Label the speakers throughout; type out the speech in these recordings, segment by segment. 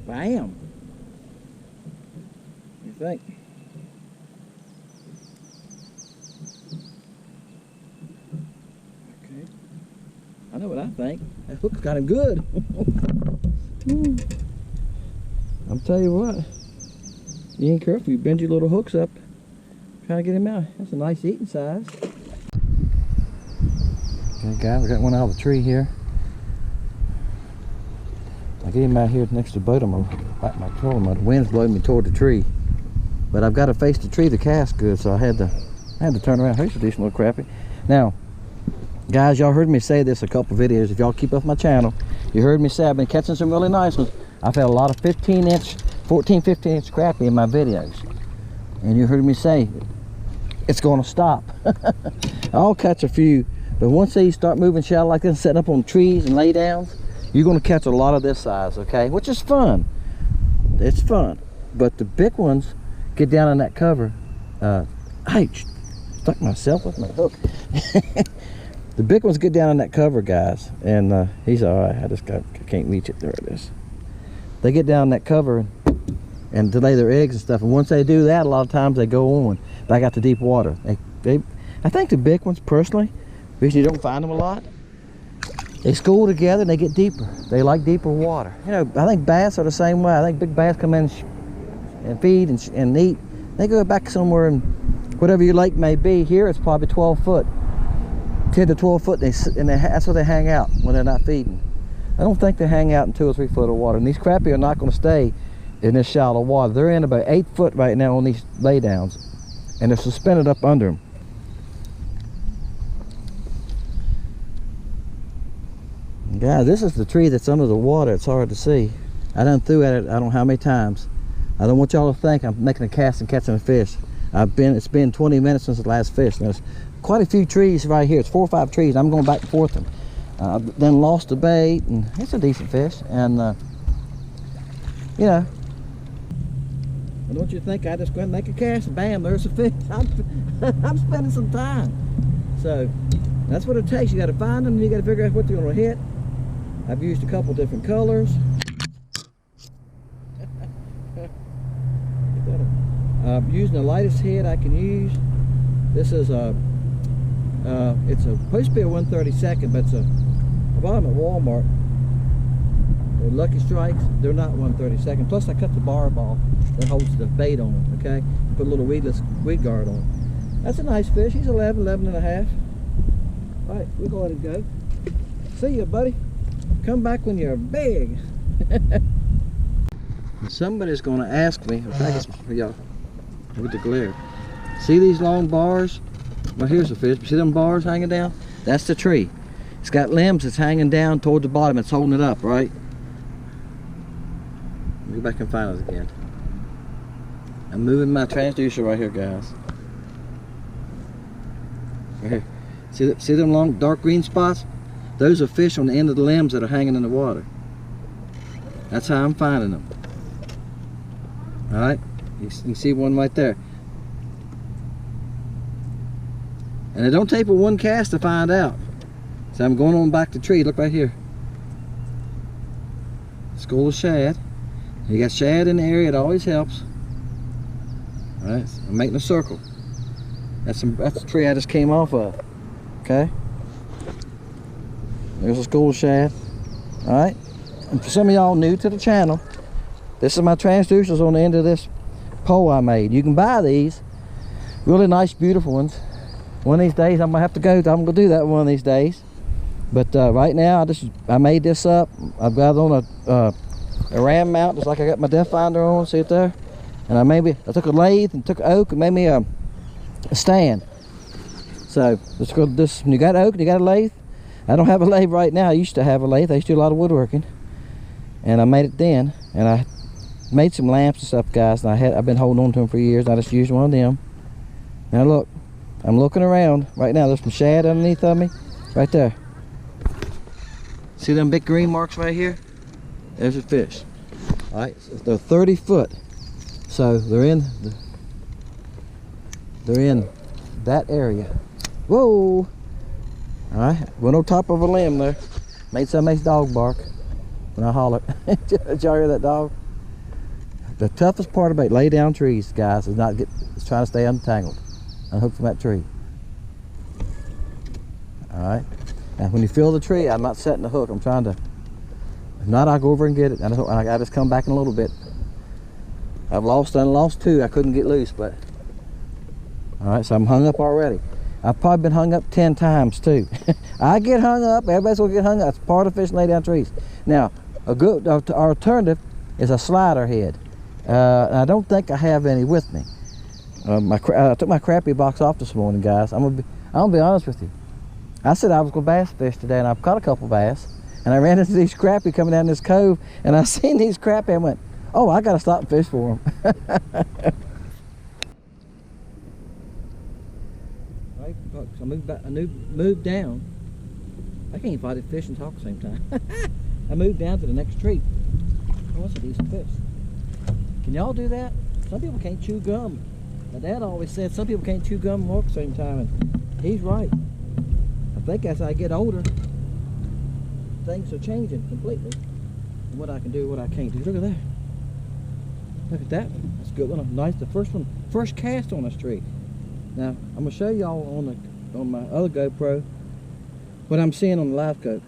Speaker 1: Bam! You think? Okay. I know what I think. That hook's kind of good. I'm tell you what. You ain't careful, you bend your little hooks up. Trying to get him out. That's a nice eating size. Okay guys, I got one out of the tree here. I get him out here next to the boat. I'm gonna bite my trolling. The wind's blowing me toward the tree, but I've got to face the tree to cast good, so I had to turn around. Here's a decent little crappie. Now, guys, y'all heard me say this a couple videos. If y'all keep up my channel, you heard me say I've been catching some really nice ones. I've had a lot of 15-inch, 14, 15-inch crappie in my videos, and you heard me say it's going to stop. I'll catch a few, but once they start moving shallow like this, setting up on trees and lay downs, you're going to catch a lot of this size, okay? Which is fun. It's fun. But the big ones get down in that cover. Ouch. Stuck myself with my hook. The big ones get down in that cover, guys. And he's all right. I can't reach it. There it is. They get down in that cover and to lay their eggs and stuff. And once they do that, a lot of times they go on back out to deep water. I think the big ones, personally, because you don't find them a lot, they school together and they get deeper. They like deeper water. You know, I think bass are the same way. I think big bass come in and feed and eat. They go back somewhere in whatever your lake may be. Here it's probably 12 foot, 10 to 12 foot, and that's where they hang out when they're not feeding. I don't think they hang out in 2 or 3 foot of water. And these crappie are not going to stay in this shallow water. They're in about 8 foot right now on these laydowns, and they're suspended up under them. Guys, this is the tree that's under the water. It's hard to see. I done threw at it I don't know how many times. I don't want y'all to think I'm making a cast and catching a fish. It's been 20 minutes since the last fish. There's quite a few trees right here. It's 4 or 5 trees. I'm going back and forth them. Then lost the bait, and it's a decent fish. And you know, and don't you think I just go ahead and make a cast and bam, there's a fish. I'm spending some time. So that's what it takes. You got to find them, and you got to figure out what you're going to hit. I've used a couple different colors. I'm using the lightest head I can use. This is it's supposed to be a 1/32, but it's I bought them at Walmart. They're Lucky Strikes. They're not 1/32. Plus, I cut the barb off that holds the bait on it. Okay, put a little weed guard on it. That's a nice fish. He's 11 and a half. All right, we'll go let him go. See you, buddy. Come back when you're big. Somebody's going to ask me, in fact, it's for y'all with the glare. See these long bars? Well, here's the fish. See them bars hanging down? That's the tree. It's got limbs that's hanging down toward the bottom. It's holding it up, right? Let me go back and find it again. I'm moving my transducer right here, guys. Right here. See them long dark green spots? Those are fish on the end of the limbs that are hanging in the water. That's how I'm finding them. Alright? You can see one right there. And it don't take but one cast to find out. So I'm going on back to the tree. Look right here. School of shad. You got shad in the area, it always helps. Alright, so I'm making a circle. That's the tree I just came off of. Okay? There's a school of shad. Alright? And for some of y'all new to the channel, this is my transducers on the end of this pole I made. You can buy these. Really nice, beautiful ones. One of these days I'm gonna have to go. I'm gonna do that one of these days. But right now I made this up. I've got it on a ram mount, just like I got my depth finder on. See it there? And I took a lathe and took oak and made me a stand. So let's go. When you got oak and you got a lathe. I don't have a lathe right now. I used to have a lathe. I used to do a lot of woodworking. and I made it then, and I made some lamps and stuff, guys, and I've been holding on to them for years. I just used one of them. Now look, I'm looking around right now. There's some shad underneath of me, right there. See them big green marks right here? There's a fish. All right, so they're 30 foot, so they're in that area. Whoa! All right, went on top of a limb there. Made some nice dog bark when I hollered. Did y'all hear that dog? The toughest part about lay down trees, guys, is trying to stay untangled, unhooked from that tree. All right. Now, when you feel the tree, I'm not setting the hook. I'm trying to. If not, I'll go over and get it. I just come back in a little bit. I've lost two. I couldn't get loose, but. All right, so I'm hung up already. I've probably been hung up 10 times too. I get hung up. Everybody's gonna get hung up. It's part of fishing lay down trees. Now, a good alternative is a slider head. I don't think I have any with me. I took my crappie box off this morning, guys. I'm gonna be honest with you. I said I was gonna bass fish today, and I've caught a couple bass. And I ran into these crappie coming down this cove, and I seen these crappie. I went, "Oh, I gotta stop and fish for them." I moved back. I moved down. I can't fight it, fish and talk at the same time. I moved down to the next tree. Oh, that's a decent fish. Can y'all do that? Some people can't chew gum. My dad always said some people can't chew gum and walk at the same time, and he's right. I think as I get older, things are changing completely. And what I can do, what I can't do. Look at that. Look at that one. That's a good one. Nice. The first cast on this tree. Now I'm gonna show y'all on my other GoPro what I'm seeing on the live coat.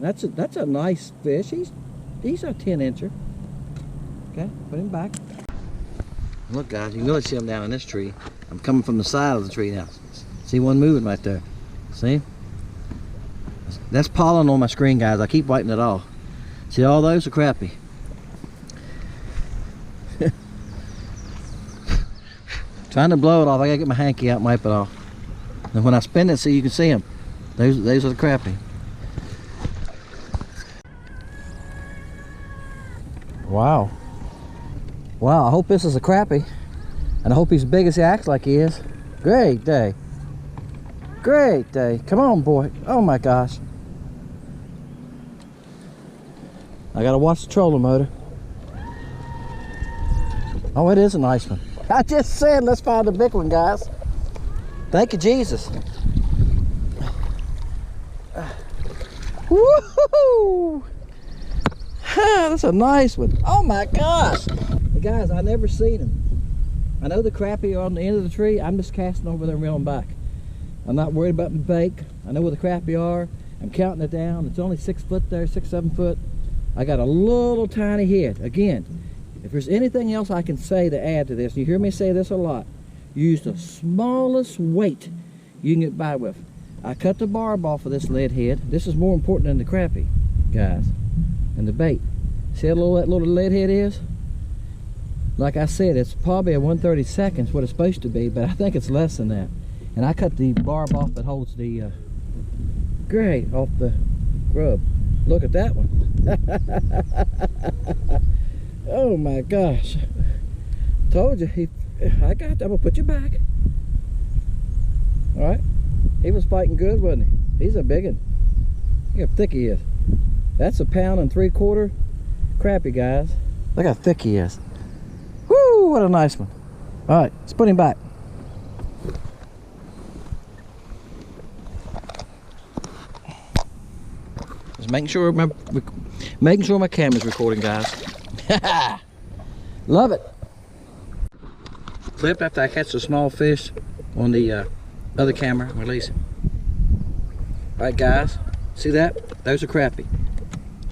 Speaker 1: That's a nice fish. He's a 10-incher. Okay, put him back. Look, guys, you can really see him down in this tree. I'm coming from the side of the tree now. See one moving right there. See? That's pollen on my screen, guys. I keep wiping it off. See, all those are crappie. Trying to blow it off. I gotta get my hanky out and wipe it off. And when I spin it so you can see them, those are the crappie. Wow. Wow, I hope this is a crappie. And I hope he's as big as he acts like he is. Great day. Great day. Come on, boy. Oh my gosh. I gotta watch the trolling motor. Oh, it is a nice one. I just said let's find a big one, guys. Thank you, Jesus. Woohoo! That's a nice one. Oh my gosh. Guys, I never seen them. I know the crappie are on the end of the tree. I'm just casting over there and reeling back. I'm not worried about my bait. I know where the crappie are. I'm counting it down. It's only 6 foot there, 6, 7 foot. I got a little tiny head. Again, if there's anything else I can say to add to this, you hear me say this a lot, use the smallest weight you can get by with. I cut the barb off of this lead head. This is more important than the crappie, guys, and the bait. See how little that little lead head is? Like I said, it's probably a 1/32 what it's supposed to be, but I think it's less than that. And I cut the barb off that holds the gray off the grub. Look at that one. Oh my gosh. Told you, I'm gonna put you back. All right. He was fighting good, wasn't he? He's a big one. Look how thick he is. That's a 1 3/4 crappie, guys. Look how thick he is. Woo, what a nice one. All right, let's put him back. Just making sure my camera's recording, guys. Love it. Clip after I catch a small fish on the other camera, release it. All right, guys, see that? Those are crappie.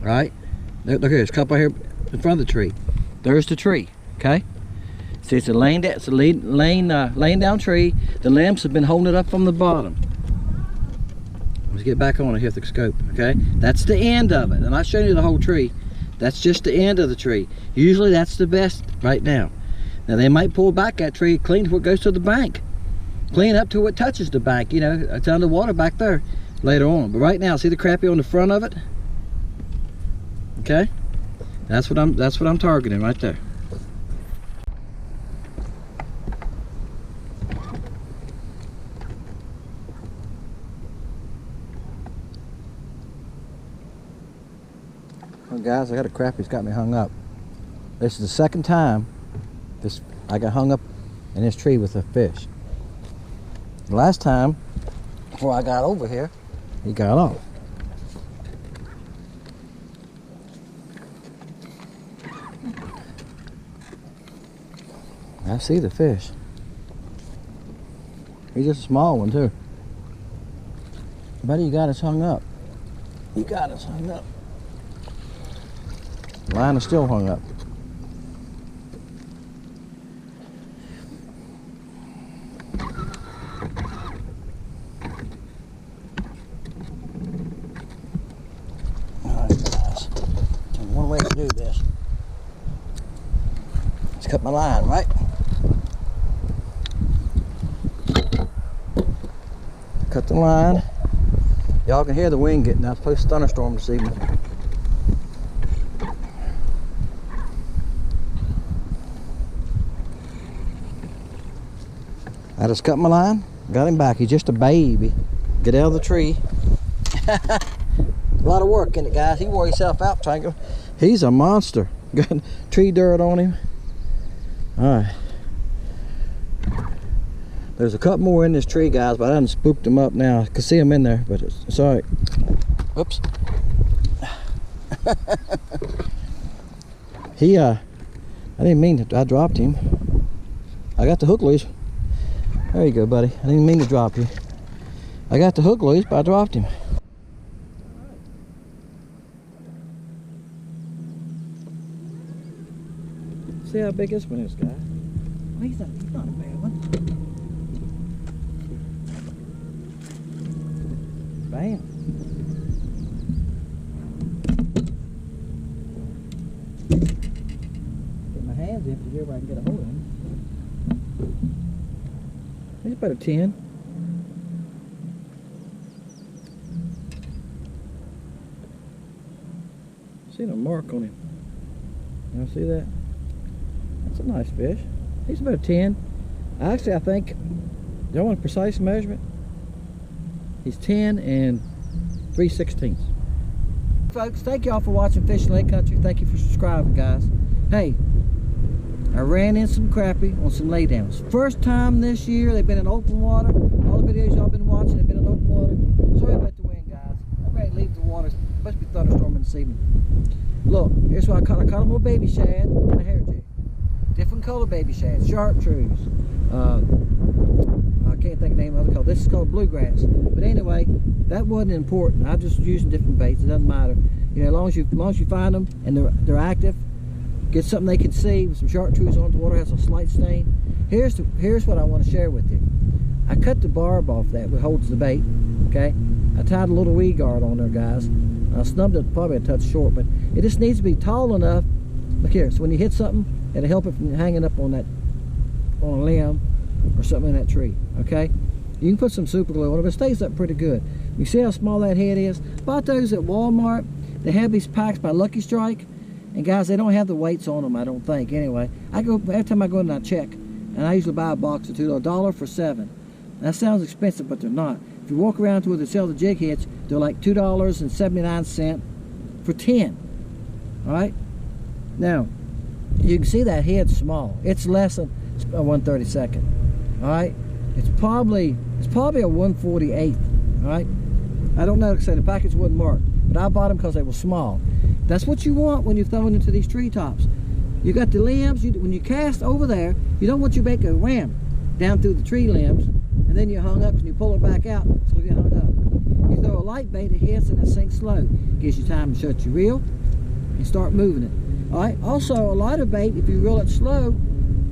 Speaker 1: All right, look here, there's a couple here in front of the tree. There's the tree. Okay, see, it's a laying down tree. The limbs have been holding it up from the bottom. Let's get back on it here with the scope. Okay, that's the end of it. I'm not showing you the whole tree. That's just the end of the tree. Usually that's the best right now. Now they might pull back that tree, clean to where it goes to the bank, clean up to where it touches the bank. You know, it's underwater back there later on. But right now, see the crappie on the front of it? Okay, That's what I'm targeting right there. Well, guys, I got a crappie's got me hung up. This is the second time I got hung up in this tree with a fish. The last time, before I got over here, he got off. I see the fish. He's just a small one too. Buddy, you got us hung up. You got us hung up. The line is still hung up. Alright guys, only one way to do this. Let's cut my line, right? Cut the line. Y'all can hear the wind getting out. It's supposed to thunderstorm this evening. I just cut my line, got him back. He's just a baby. Get out of the tree. A lot of work in it, guys. He wore himself out trying to go. He's a monster. Got tree dirt on him. All right. There's a couple more in this tree, guys, but I done spooked them up now. I can see them in there, but it's all right. Whoops. I didn't mean to, I dropped him. I got the hook loose. There you go, buddy. I didn't mean to drop you. I got the hook loose, but I dropped him. See how big this one is, guys. Well, he's not a bad one. Bam. Get my hands empty here where I can get a hold of him. He's about a 10. Seen a mark on him. You see that? That's a nice fish. He's about a 10. Actually, I think, do you want a precise measurement? He's 10 and 3/16. Folks, thank y'all for watching Fishing Lake Country. Thank you for subscribing, guys. Hey, I ran in some crappie on some laydowns. First time this year they've been in open water. All the videos y'all been watching have been in open water. Sorry about the wind, guys. I'm ready to leave the water. It's supposed to be thunderstorming this evening. Look, here's what I caught. I caught them with baby shad and a hair jig. Different color baby shad, chartreuse. I can't think of the name of the color. This is called bluegrass. But anyway, that wasn't important. I'm just using different baits. It doesn't matter. You know, as long as you find them and they're active, get something they can see with some chartreuse on the water, has a slight stain. Here's what I want to share with you. I cut the barb off that holds the bait. Okay, I tied a little weed guard on there, guys. I snubbed it probably a touch short, but it just needs to be tall enough. Look here. So when you hit something, it'll help it from hanging up on a limb or something in that tree. Okay, you can put some super glue on it, but it stays up pretty good. You see how small that head is? Bought those at Walmart. They have these packs by Lucky Strike, and guys, they don't have the weights on them, I don't think. Anyway, every time I go in and I check, and I usually buy a box or two. They're $1 for 7. That sounds expensive, but they're not. If you walk around to where they sell the jig heads, they're like $2.79 for 10. All right. Now, you can see that head's small. It's less than a 1/32. All right. It's probably a 1/48. All right. I don't know, because the package wasn't marked, but I bought them because they were small. That's what you want when you're throwing into these treetops. You got the limbs. When you cast over there, you don't want your bait to ram down through the tree limbs, and then you're hung up and you pull it back out, it's going to get hung up. You throw a light bait, it hits and it sinks slow. Gives you time to shut your reel and start moving it. All right. Also, a lighter bait, if you reel it slow,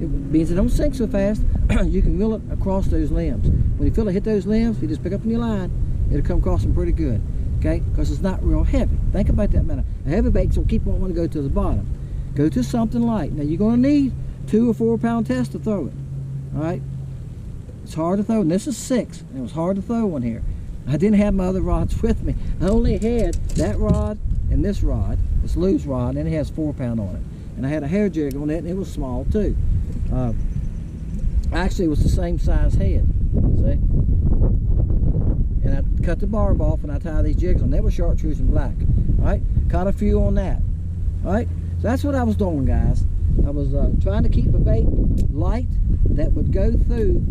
Speaker 1: it means it don't sink so fast. You can reel it across those limbs. When you feel it hit those limbs, you just pick up on your line. It'll come across them pretty good. Okay, because it's not real heavy. Think about that, man. A heavy bait's will keep wanting to go to the bottom. Go to something light. Now you're going to need 2 or 4 pound test to throw it. All right. It's hard to throw, and this is 6. And it was hard to throw one here. I didn't have my other rods with me. I only had that rod and this rod. It's loose rod, and it has 4-pound on it. And I had a hair jig on it, and it was small too. Actually, it was the same size head. See? And I cut the barb off, and I tie these jigs on. They were chartreuse and black. All right, caught a few on that. All right, so that's what I was doing, guys. I was trying to keep a bait light that would go through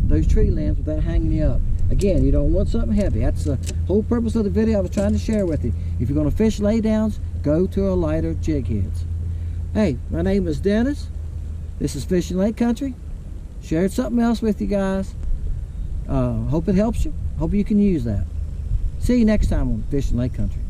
Speaker 1: those tree limbs without hanging you up. Again, you don't want something heavy. That's the whole purpose of the video I was trying to share with you. If you're going to fish laydowns, go to a lighter jig heads. Hey, my name is Dennis. This is Fishing Lake Country. Shared something else with you guys. Hope it helps you. Hope you can use that. See you next time on Fishing Lake Country.